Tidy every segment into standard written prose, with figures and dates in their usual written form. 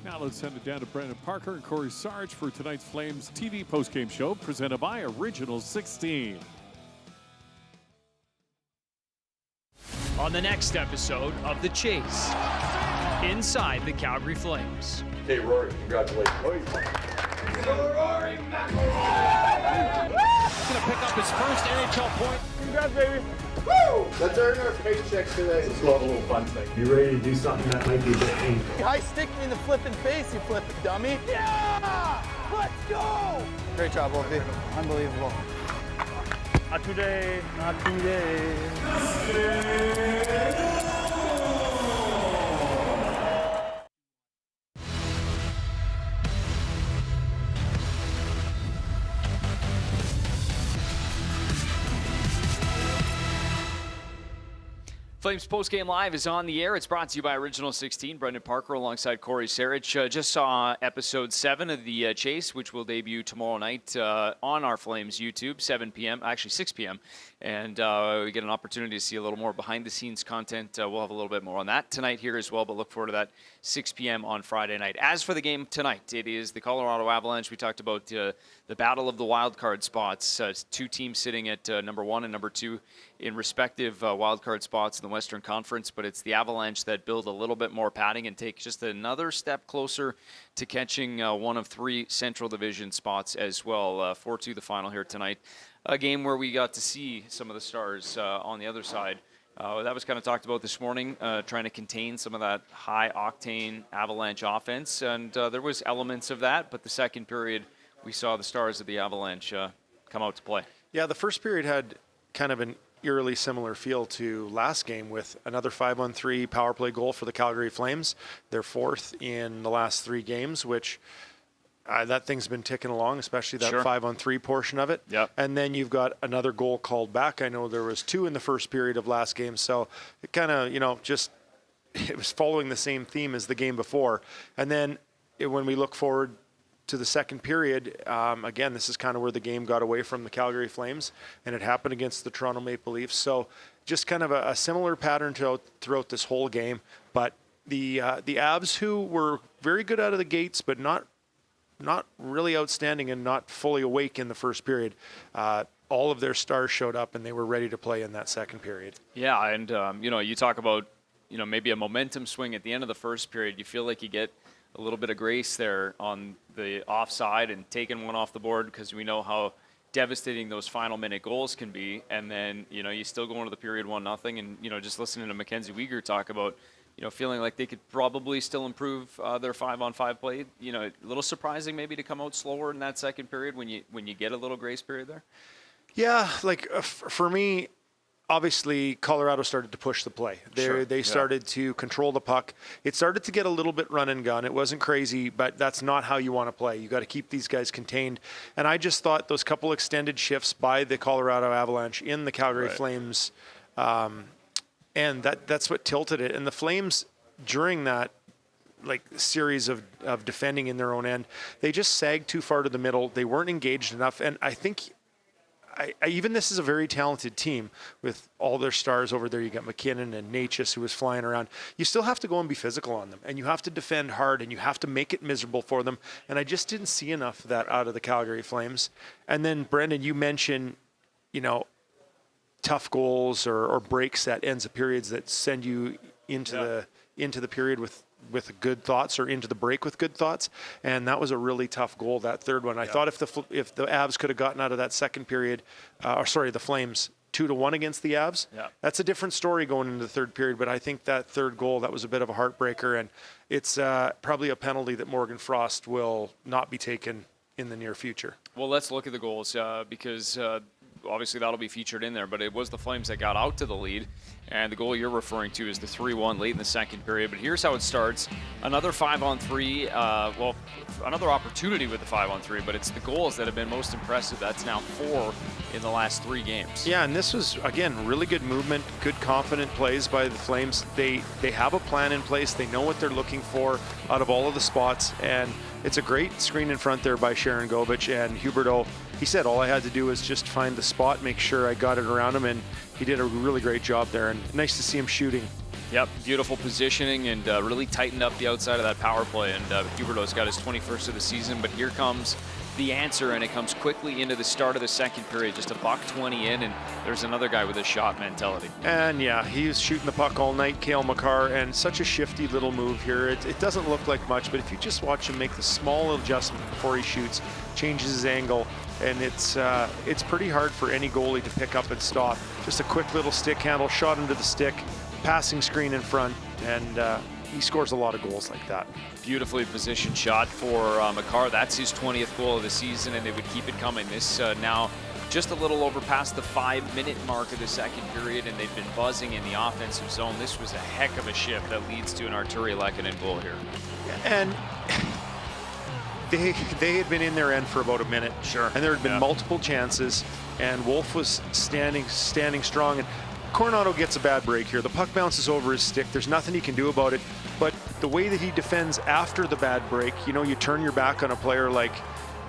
Now let's send it down to Brendan Parker and Cory Sarich for tonight's Flames TV postgame show presented by Original 16. On the next episode of The Chase, inside the Calgary Flames. Hey, Rory, congratulations. Rory He's going to pick up his first NHL point. Congrats, baby. Woo! Let's earn our paychecks today. Let's go have a little fun thing. You ready to do something that might be a bit painful? High stick me in the flipping face, you flipping dummy. Yeah! Let's go! Great job, Wolfie. Unbelievable. Not today, not today. Flames Postgame Live is on the air. It's brought to you by Original 16. Brendan Parker alongside Cory Sarich. Just saw episode 7 of The Chase, which will debut tomorrow night on our Flames YouTube, 7 p.m., actually 6 p.m. And we get an opportunity to see a little more behind-the-scenes content. We'll have a little bit more on that tonight here as well, but look forward to that 6 p.m. on Friday night. As for the game tonight, it is the Colorado Avalanche. We talked about the battle of the wild card spots. Two teams sitting at number 1 and number 2 in respective wild card spots in the Western Conference, but it's the Avalanche that build a little bit more padding and take just another step closer to catching one of 3 Central Division spots as well. 4-2 the final here tonight. A game where we got to see some of the stars on the other side. That was kind of talked about this morning, trying to contain some of that high-octane Avalanche offense, and there was elements of that, but the second period, we saw the stars of the Avalanche come out to play. Yeah, the first period had kind of an eerily similar feel to last game with another 5-on-3 power play goal for the Calgary Flames. They're 4th in the last 3 games, which that thing's been ticking along, especially that 5-on-3 portion of it. Yep. And then you've got another goal called back. I know there was 2 in the first period of last game, so it kind of, it was following the same theme as the game before. And then when we look forward to the second period, again, this is kind of where the game got away from the Calgary Flames, and it happened against the Toronto Maple Leafs. So just kind of a similar pattern throughout this whole game. But the Avs, who were very good out of the gates, but not really outstanding and not fully awake in the first period, all of their stars showed up and they were ready to play in that second period. Yeah, and you talk about maybe a momentum swing at the end of the first period. You feel like you get a little bit of grace there on the offside and taking one off the board, because we know how devastating those final minute goals can be. And then you still go into the period 1-0, and just listening to Mackenzie Weegar talk about feeling like they could probably still improve their 5-on-5 play. A little surprising maybe to come out slower in that second period when you get a little grace period there. Yeah, for me, obviously Colorado started to push the play. They started to control the puck. It started to get a little bit run and gun. It wasn't crazy, but that's not how you want to play. You got to keep these guys contained. And I just thought those couple extended shifts by the Colorado Avalanche in the Calgary Flames, and that's what tilted it. And the Flames, during that series of defending in their own end, they just sagged too far to the middle. They weren't engaged enough. And I think even this is a very talented team with all their stars over there. You got McKinnon and Natchez, who was flying around. You still have to go and be physical on them, and you have to defend hard, and you have to make it miserable for them. And I just didn't see enough of that out of the Calgary Flames. And then, Brendan, you mentioned, tough goals or breaks at ends of periods that send you into the period with good thoughts, or into the break with good thoughts. And that was a really tough goal, that third one. I thought if the Avs could have gotten out of that second period, the Flames 2-1 against the Avs, that's a different story going into the third period. But I think that third goal, that was a bit of a heartbreaker, and it's probably a penalty that Morgan Frost will not be taken in the near future. Well, let's look at the goals because obviously that'll be featured in there, but it was the Flames that got out to the lead, and the goal you're referring to is the 3-1 late in the second period. But here's how it starts. Another 5-on-3, another opportunity with the 5-on-3, but it's the goals that have been most impressive. That's now 4 in the last 3 games. Yeah, and this was, again, really good movement, good confident plays by the Flames. They have a plan in place. They know what they're looking for out of all of the spots, and it's a great screen in front there by Sharon Govich, and Huberdeau, he said all I had to do was just find the spot, make sure I got it around him, and he did a really great job there, and nice to see him shooting. Yep, beautiful positioning, and really tightened up the outside of that power play, and Huberdeau's got his 21st of the season, but here comes the answer, and it comes quickly into the start of the second period. Just a $120 in, and there's another guy with a shot mentality. And yeah, he was shooting the puck all night, Cale Makar, and such a shifty little move here. It doesn't look like much, but if you just watch him make the small adjustment before he shoots, changes his angle, and it's pretty hard for any goalie to pick up and stop. Just a quick little stick handle, shot into the stick, passing screen in front, and he scores a lot of goals like that. Beautifully positioned shot for Makar. That's his 20th goal of the season, and they would keep it coming. This now just a little over past the 5-minute mark of the second period, and they've been buzzing in the offensive zone. This was a heck of a shift that leads to an Artturi Lehkonen goal here. And they had been in their end for about a minute. Sure. And there had been multiple chances, and Wolf was standing strong. And Coronado gets a bad break here. The puck bounces over his stick. There's nothing he can do about it. But the way that he defends after the bad break, you turn your back on a player like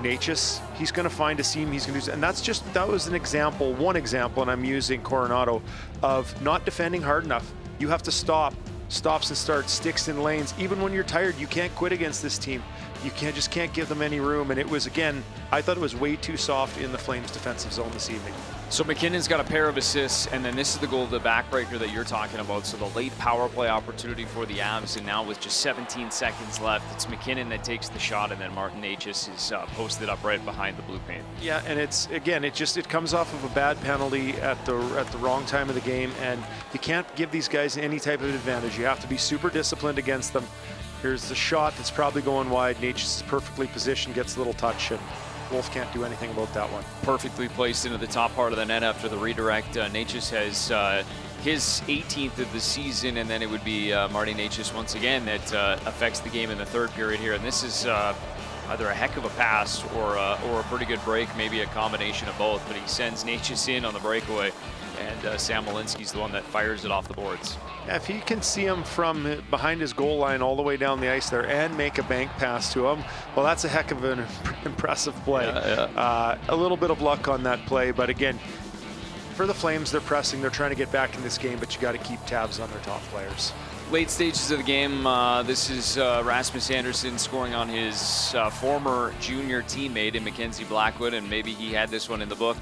Natchez, he's going to find a seam, he's going to do, and that was an example, one example, and I'm using Coronado, of not defending hard enough. You have to stop stops and starts, sticks in lanes. Even when you're tired, you can't quit against this team. You just can't give them any room. And it was, again, I thought it was way too soft in the Flames defensive zone this evening. So McKinnon's got a pair of assists, and then this is the goal, the backbreaker that you're talking about. So the late power play opportunity for the Avs, and now with just 17 seconds left, it's McKinnon that takes the shot, and then Martin Necas is posted up right behind the blue paint. Yeah, and it's, again, it comes off of a bad penalty at the wrong time of the game, and you can't give these guys any type of advantage. You have to be super disciplined against them. Here's the shot that's probably going wide. Necas is perfectly positioned, gets a little touch, and Wolf can't do anything about that one. Perfectly placed into the top part of the net after the redirect. Necas has his 18th of the season, and then it would be Marty Necas once again that affects the game in the third period here. And this is either a heck of a pass or a pretty good break, maybe a combination of both. But he sends Necas in on the breakaway, and Sam Malinsky's the one that fires it off the boards. Yeah, if he can see him from behind his goal line all the way down the ice there and make a bank pass to him, well, that's a heck of an impressive play. A little bit of luck on that play, but again, for the Flames, they're pressing, they're trying to get back in this game, but you got to keep tabs on their top players. Late stages of the game, this is Rasmus Andersson scoring on his former junior teammate in Mackenzie Blackwood, and maybe he had this one in the book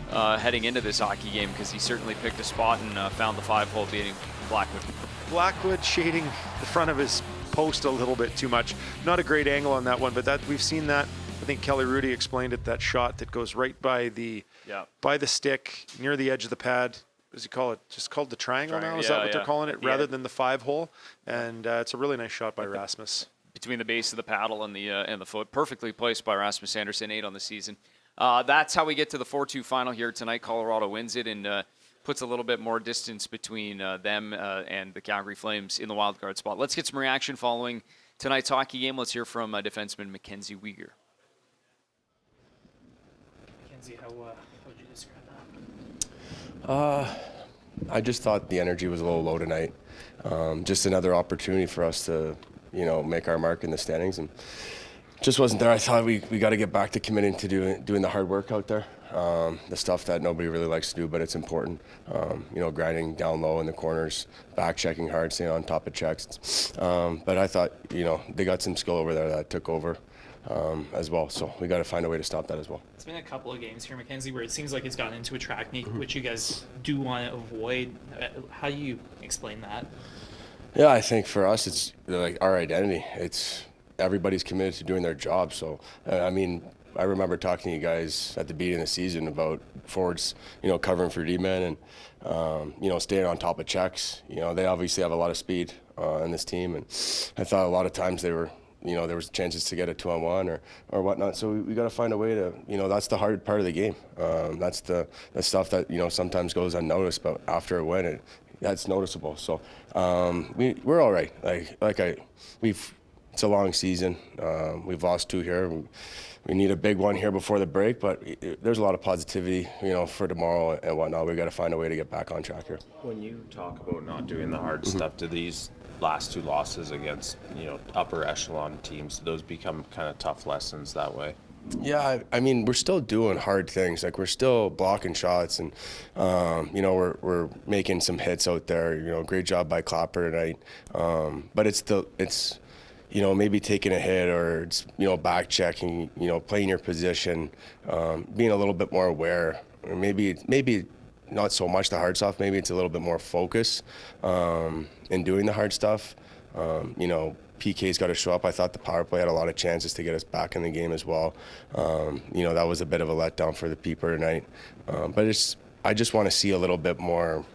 heading into this hockey game, because he certainly picked a spot and found the 5-hole beating Blackwood. Blackwood shading the front of his post a little bit too much. Not a great angle on that one, but that we've seen that. I think Kelly Rudy explained it, that shot that goes right by the stick near the edge of the pad. What does he call it? Just called the triangle now? Is that what they're calling it? Rather than the 5-hole? And it's a really nice shot by Rasmus. Between the base of the paddle and the foot. Perfectly placed by Rasmus Andersson, 8 on the season. That's how we get to the 4-2 final here tonight. Colorado wins it and puts a little bit more distance between them and the Calgary Flames in the wildcard spot. Let's get some reaction following tonight's hockey game. Let's hear from defenseman Mackenzie Weegar. Mackenzie, how would you describe that? I just thought the energy was a little low tonight. Just another opportunity for us to, make our mark in the standings, and just wasn't there. I thought we got to get back to committing to doing the hard work out there, the stuff that nobody really likes to do, but it's important. Grinding down low in the corners, back checking hard, staying on top of checks. But I thought, they got some skill over there that took over as well. So we got to find a way to stop that as well. It's been a couple of games here, Mackenzie, where it seems like it's gotten into a track meet, which you guys do want to avoid. How do you explain that? Yeah, I think for us, it's like our identity. It's everybody's committed to doing their job. So, I remember talking to you guys at the beginning of the season about forwards, covering for D-men and, staying on top of checks. They obviously have a lot of speed in this team. And I thought a lot of times they were, there was chances to get a 2-on-1 or whatnot. So we got to find a way to, that's the hard part of the game. That's the stuff that, sometimes goes unnoticed, but after a win, that's noticeable. So we're all right. It's a long season. We've lost 2 here. We need a big one here before the break, but there's a lot of positivity, for tomorrow and whatnot. We've got to find a way to get back on track here. When you talk about not doing the hard stuff, do these last 2 losses against, upper echelon teams, do those become kind of tough lessons that way? Yeah, we're still doing hard things. Like, we're still blocking shots, and we're making some hits out there. Great job by Clapper tonight. But it's maybe taking a hit, or it's, back checking, playing your position, being a little bit more aware, or maybe not so much the hard stuff. Maybe it's a little bit more focus in doing the hard stuff. PK's got to show up. I thought the power play had a lot of chances to get us back in the game as well. That was a bit of a letdown for the Peeper tonight. But I just want to see a little bit more,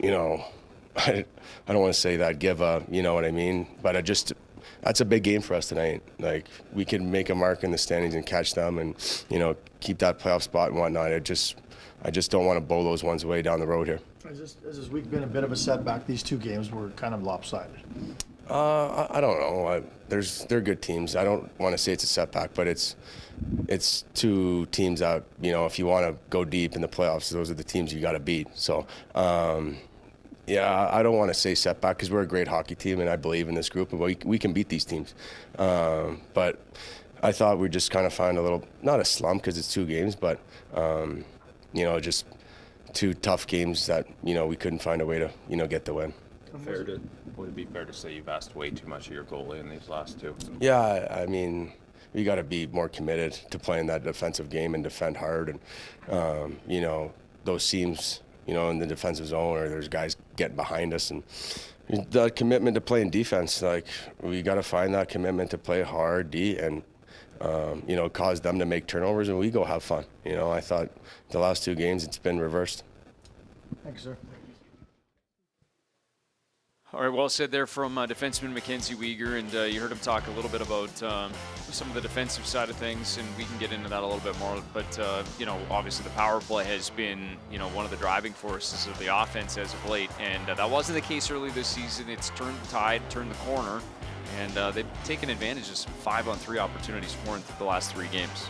I don't want to say that give up, you know what I mean? But that's a big game for us tonight. Like, we can make a mark in the standings and catch them and, keep that playoff spot and whatnot. I just don't want to blow those ones away down the road here. Has this week been a bit of a setback? These 2 games were kind of lopsided. I don't know. They're good teams. I don't want to say it's a setback, but it's 2 teams that, if you want to go deep in the playoffs, those are the teams you got to beat. So, I don't want to say setback, because we're a great hockey team, and I believe in this group, and we can beat these teams. But I thought we'd just kind of find a little, not a slump because it's 2 games, but, just 2 tough games that, we couldn't find a way to, get the win. Would it be fair to say you've asked way too much of your goalie in these last two? Yeah, I mean, we got to be more committed to playing that defensive game and defend hard. And, you know, those seams, you know, in the defensive zone, or there's guys getting behind us. And the commitment to playing defense, like, we got to find that commitment to play hard, and, you know, cause them to make turnovers, and we go have fun. You know, I thought the last two games it's been reversed. Thank you, sir. All right, well said there from defenseman Mackenzie Weegar, and you heard him talk a little bit about some of the defensive side of things, and we can get into that a little bit more. But you know, obviously the power play has been, you know, one of the driving forces of the offense as of late, and that wasn't the case early this season. It's turned the tide, turned the corner, and they've taken advantage of some 5-on-3 opportunities for in the last 3 games.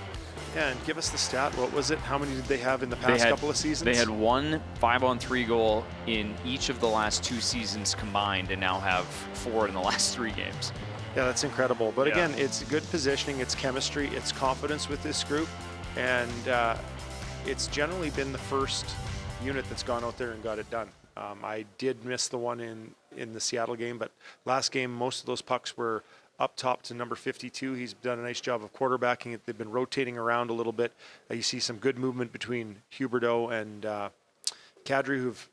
Yeah, and give us the stat. What was it? How many did they have in the past couple of seasons? They had 1 5-on-3 goal in each of the last 2 seasons combined, and now have 4 in the last 3 games. Yeah, that's incredible. But again, it's good positioning, it's chemistry, it's confidence with this group, and it's generally been the first unit that's gone out there and got it done. I did miss the one in the Seattle game, but last game most of those pucks were up top to number 52. He's done a nice job of quarterbacking it. They've been rotating around a little bit. You see some good movement between Huberdeau and Kadri, who've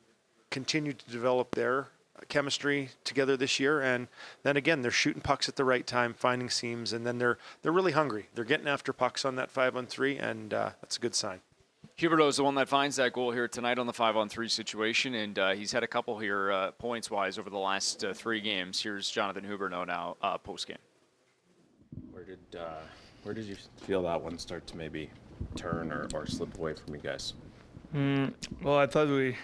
continued to develop their chemistry together this year. And then again, they're shooting pucks at the right time, finding seams, and then they're really hungry. They're getting after pucks on that 5-on-3, and that's a good sign. Huberdeau is the one that finds that goal here tonight on the 5-on-3 situation, and he's had a couple here points-wise over the last 3 games. Here's Jonathan Huberdeau now post-game. Where did you feel that one start to maybe turn or slip away from you guys? Well, I thought we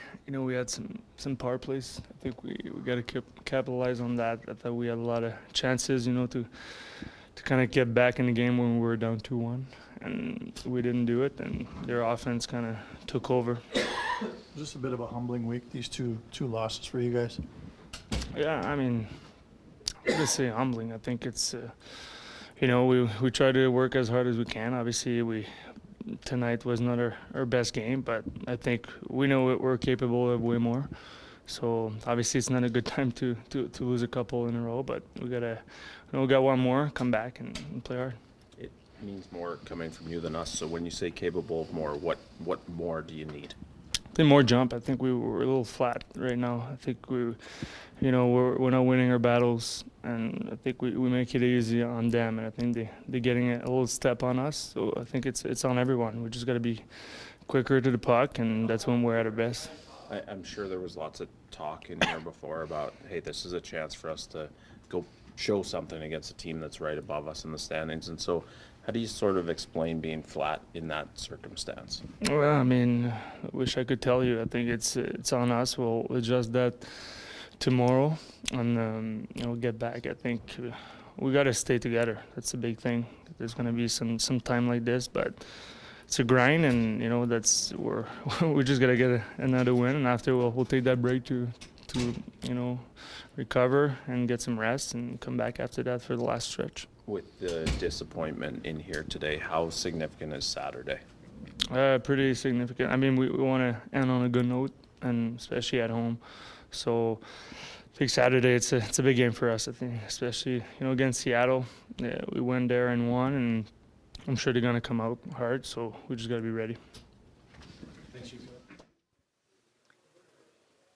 had some power plays. I think we got to capitalize on that. I thought we had a lot of chances, to kind of get back in the game when we were down 2-1. And we didn't do it, and their offense kind of took over. Just a bit of a humbling week, these two losses for you guys. Yeah, I mean, I would say humbling. I think it's, we try to work as hard as we can. Obviously, tonight was not our best game, but I think we know we're capable of way more. So obviously, it's not a good time to lose a couple in a row, but we got one more, come back and play hard. Means more coming from you than us. So when you say capable of more, what more do you need? I think more jump. I think we were a little flat right now. I think we're not winning our battles, and I think we make it easy on them. And I think they're getting a little step on us. So I think it's on everyone. We just got to be quicker to the puck, and that's when we're at our best. I'm sure there was lots of talk in here before about, hey, this is a chance for us to go show something against a team that's right above us in the standings. And so how do you sort of explain being flat in that circumstance? Well, I mean, I wish I could tell you. I think it's on us. We'll adjust that tomorrow and get back. I think we got to stay together. That's a big thing. There's going to be some time like this, but it's a grind, and that's where we just got to get another win, and after we'll take that break to recover and get some rest and come back after that for the last stretch. With the disappointment in here today, how significant is Saturday? Pretty significant. I mean, we want to end on a good note, and especially at home. So I think Saturday it's a big game for us. I think, especially against Seattle. Yeah, we went there and won, and I'm sure they're gonna come out hard. So we just got to be ready.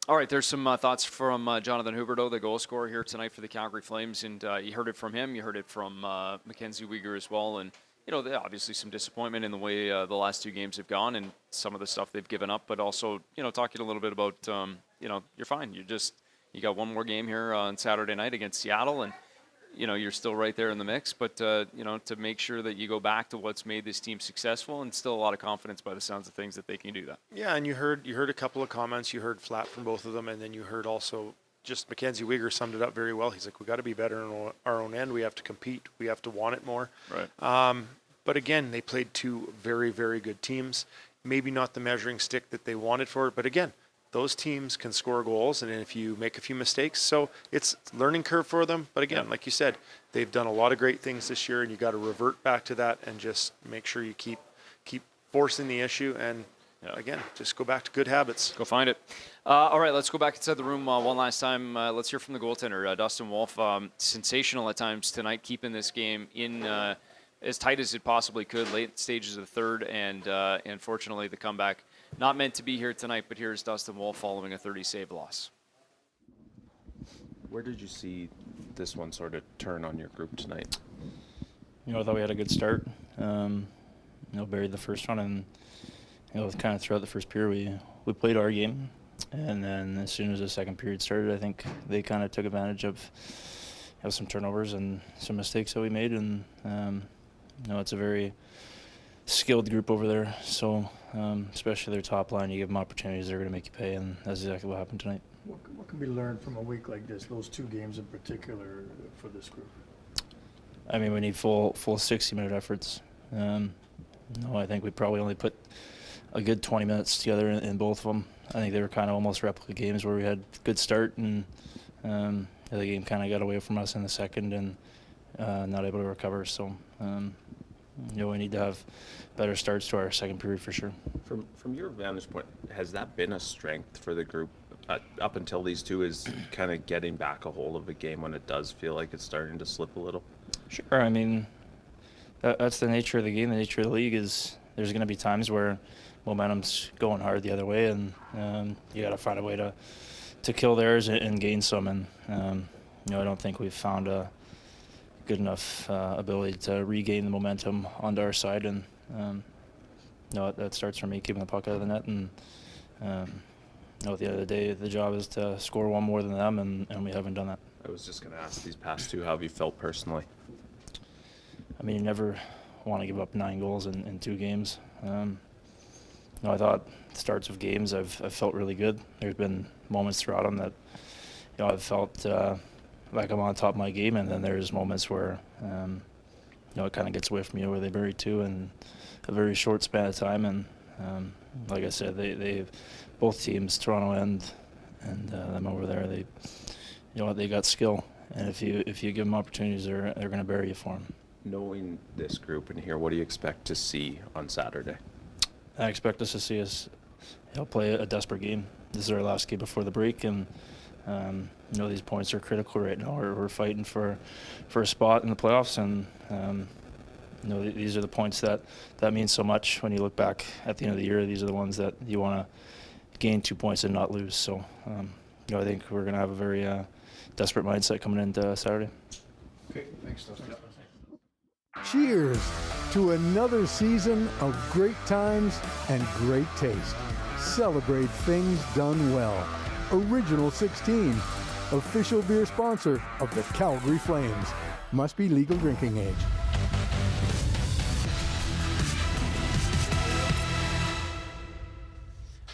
All right, there's some thoughts from Jonathan Huberdeau, the goal scorer here tonight for the Calgary Flames, and you heard it from him. You heard it from Mackenzie Weegar as well, and obviously some disappointment in the way the last 2 games have gone and some of the stuff they've given up, but also talking a little bit about you're fine. You got one more game here on Saturday night against Seattle, and you're still right there in the mix, but to make sure that you go back to what's made this team successful, and still a lot of confidence by the sounds of things that they can do that. Yeah, and you heard a couple of comments. You heard flat from both of them, and then you heard also just Mackenzie Weegar summed it up very well. He's like, we got to be better on our own end. We have to compete. We have to want it more. Right. But again, they played 2 very, very good teams. Maybe not the measuring stick that they wanted for it, but again, those teams can score goals, and if you make a few mistakes, so it's a learning curve for them. But again, like you said, they've done a lot of great things this year, and you got to revert back to that and just make sure you keep forcing the issue. And again, just go back to good habits. Go find it. All right, let's go back inside the room one last time. Let's hear from the goaltender, Dustin Wolf. Sensational at times tonight, keeping this game in as tight as it possibly could, late stages of the third, and unfortunately the comeback not meant to be here tonight, but here's Dustin Wolf following a 30-save loss. Where did you see this one sort of turn on your group tonight? I thought we had a good start. Buried the first one, and kind of throughout the first period we played our game, and then as soon as the second period started, I think they kind of took advantage of some turnovers and some mistakes that we made, and it's a very skilled group over there, so especially their top line, you give them opportunities, they're going to make you pay, and that's exactly what happened tonight. What can be learned from a week like this, those two games in particular for this group? I mean, we need full 60-minute efforts. I think we probably only put a good 20 minutes together in both of them. I think they were kind of almost replica games where we had a good start, and the game kind of got away from us in the second, and not able to recover. So, we need to have better starts to our second period for sure. From your vantage point, has that been a strength for the group up until these two, is kind of getting back a hold of a game when it does feel like it's starting to slip a little? Sure. I mean, that's the nature of the game. The nature of the league is there's going to be times where momentum's going hard the other way, and you got to find a way to kill theirs and gain some. And I don't think we've found a good enough ability to regain the momentum onto our side. And that starts from me keeping the puck out of the net. And at the end of the day, the job is to score one more than them, and we haven't done that. I was just going to ask, these past two, how have you felt personally? I mean, you never want to give up 9 goals in 2 games. I thought starts of games I've felt really good. There's been moments throughout them that I've felt like I'm on top of my game, and then there's moments where it kind of gets away from you, where they bury 2 in a very short span of time. And like I said, they both teams, Toronto and them over there, they got skill, and if you give them opportunities, they're going to bury you for them. Knowing this group in here, what do you expect to see on Saturday? I expect us to see us play a desperate game. This is our last game before the break, and these points are critical right now. We're fighting for a spot in the playoffs, and these are the points that mean so much when you look back at the end of the year. These are the ones that you want to gain 2 points and not lose. So I think we're going to have a very desperate mindset coming into Saturday. Okay, thanks, Dustin. Cheers to another season of great times and great taste. Celebrate things done well. Original 16, official beer sponsor of the Calgary Flames. Must be legal drinking age.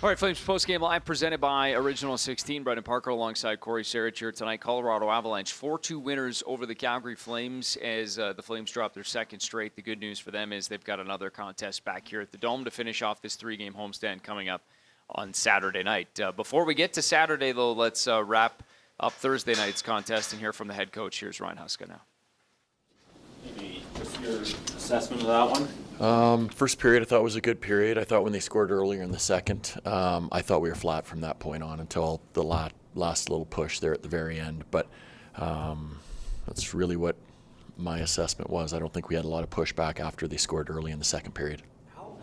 All right, Flames postgame live presented by Original 16. Brendan Parker alongside Cory Sarich here tonight. Colorado Avalanche 4-2 winners over the Calgary Flames as the Flames drop their second straight. The good news for them is they've got another contest back here at the Dome to finish off this 3-game homestand coming up on Saturday night. Before we get to Saturday, though, let's wrap up Thursday night's contest and hear from the head coach. Here's Ryan Huska now. Maybe just your assessment of that one? First period I thought was a good period. I thought when they scored earlier in the second, I thought we were flat from that point on until the last little push there at the very end. But that's really what my assessment was. I don't think we had a lot of pushback after they scored early in the second period.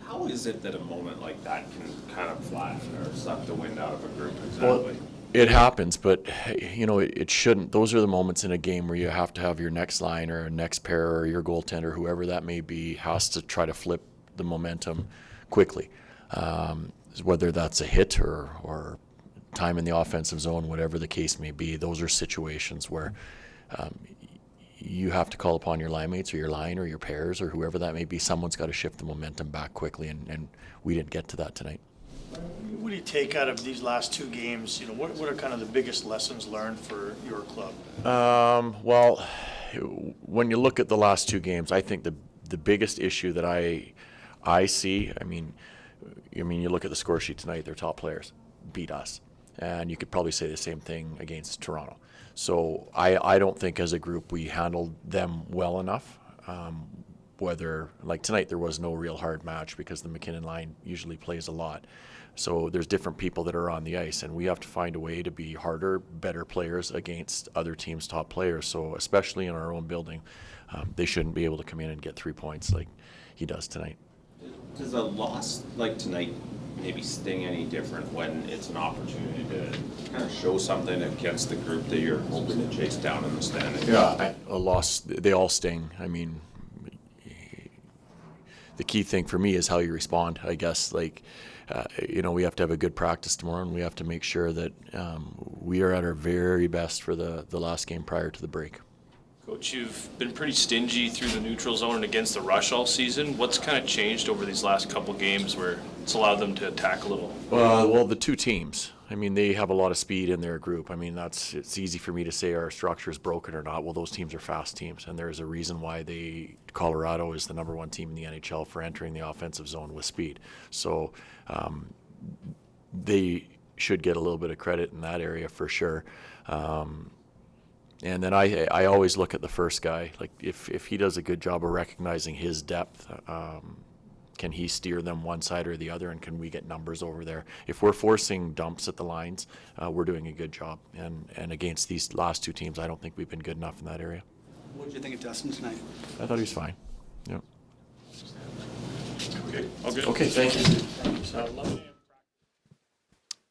How is it that a moment like that can kind of flatten or suck the wind out of a group exactly? Well, it happens, but it shouldn't. Those are the moments in a game where you have to have your next line or next pair or your goaltender, whoever that may be, has to try to flip the momentum quickly. Whether that's a hit or time in the offensive zone, whatever the case may be, those are situations where you have to call upon your line mates or your line or your pairs or whoever that may be. Someone's got to shift the momentum back quickly, and we didn't get to that tonight. What do you take out of these last 2 games? What are kind of the biggest lessons learned for your club? Well, when you look at the last 2 games, I think the biggest issue that I see, I mean, you look at the score sheet tonight, their top players beat us. And you could probably say the same thing against Toronto. So I don't think as a group we handled them well enough. whether, like tonight, there was no real hard match because the McKinnon line usually plays a lot. So there's different people that are on the ice, and we have to find a way to be harder, better players against other teams' top players. So especially in our own building, they shouldn't be able to come in and get 3 points like he does tonight. Does a loss like tonight maybe sting any different when it's an opportunity to kind of show something against the group that you're hoping to chase down in the standings? Yeah, a loss, they all sting. I mean, the key thing for me is how you respond, I guess. Like, we have to have a good practice tomorrow, and we have to make sure that we are at our very best for the last game prior to the break. Coach, you've been pretty stingy through the neutral zone and against the rush all season. What's kind of changed over these last couple games where it's allowed them to attack a little? Well, the two teams. I mean, they have a lot of speed in their group. I mean, it's easy for me to say our structure is broken or not. Well, those teams are fast teams, and there's a reason why Colorado is the #1 team in the NHL for entering the offensive zone with speed. So they should get a little bit of credit in that area for sure. And then I always look at the first guy. Like, if he does a good job of recognizing his depth, can he steer them one side or the other, and can we get numbers over there? If we're forcing dumps at the lines, we're doing a good job. And against these last two teams, I don't think we've been good enough in that area. What did you think of Dustin tonight? I thought he was fine. Yeah. Okay, all good. Okay, thank you.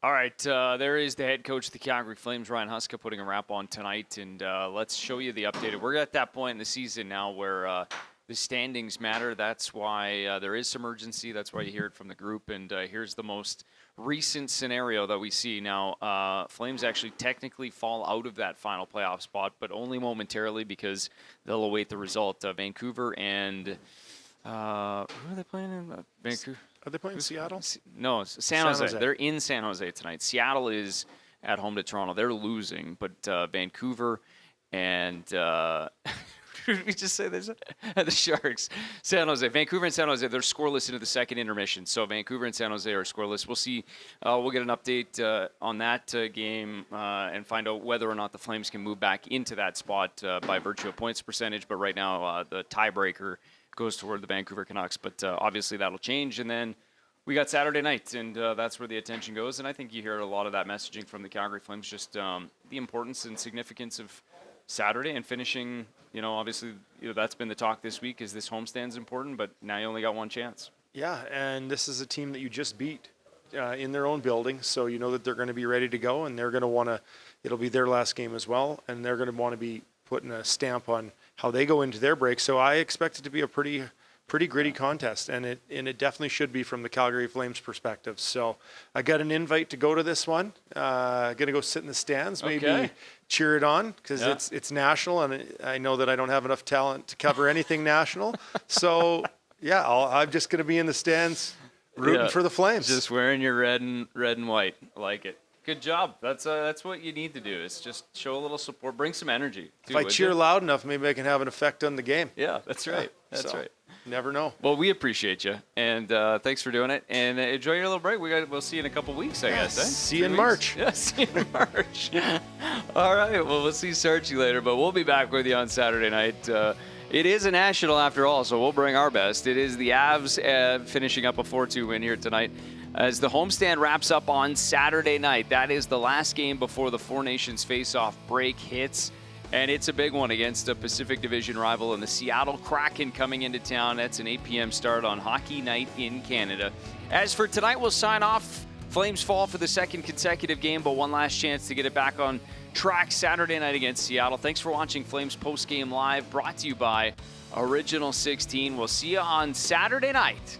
All right, there is the head coach of the Calgary Flames, Ryan Huska, putting a wrap on tonight, and let's show you the updated. We're at that point in the season now where the standings matter. That's why there is some urgency. That's why you hear it from the group, and here's the most recent scenario that we see. Now, Flames actually technically fall out of that final playoff spot, but only momentarily because they'll await the result. Vancouver and who are they playing in? Vancouver? Are they playing Seattle? No, San Jose. They're in San Jose tonight. Seattle is at home to Toronto. They're losing, but Vancouver and who did we just say there's the Sharks? San Jose. Vancouver and San Jose, they're scoreless into the second intermission. So Vancouver and San Jose are scoreless. We'll see. We'll get an update on that game and find out whether or not the Flames can move back into that spot by virtue of points percentage. But right now, the tiebreaker goes toward the Vancouver Canucks, but obviously that'll change. And then we got Saturday night, and that's where the attention goes. And I think you hear a lot of that messaging from the Calgary Flames, just the importance and significance of Saturday and finishing. Obviously, that's been the talk this week, is this homestand's important, but now you only got one chance. Yeah, and this is a team that you just beat in their own building, so you know that they're going to be ready to go, and they're going to want to, it'll be their last game as well, and they're going to want to be putting a stamp on how they go into their break. So I expect it to be a pretty gritty contest, and it definitely should be from the Calgary Flames perspective. So I got an invite to go to this one. Gonna go sit in the stands, maybe cheer it on, because it's national, and I know that I don't have enough talent to cover anything national. So yeah, I'm just gonna be in the stands rooting for the Flames. Just wearing your red and white. I like it. Good job. That's what you need to do, is just show a little support, bring some energy. If I cheer loud enough, maybe I can have an effect on the game. Yeah, that's right. That's right. Never know. Well, we appreciate you, and thanks for doing it. And enjoy your little break. We'll see you in a couple weeks, I guess. See you in March. Yeah, see you in March. All right. Well, we'll see Sarich later, but we'll be back with you on Saturday night. It is a national after all, so we'll bring our best. It is the Avs finishing up a 4-2 win here tonight as the homestand wraps up on Saturday night. That is the last game before the Four Nations face-off break hits. And it's a big one against a Pacific Division rival and the Seattle Kraken coming into town. That's an 8 p.m. start on Hockey Night in Canada. As for tonight, we'll sign off. Flames fall for the second consecutive game, but one last chance to get it back on track Saturday night against Seattle. Thanks for watching Flames Postgame Live, brought to you by Original 16. We'll see you on Saturday night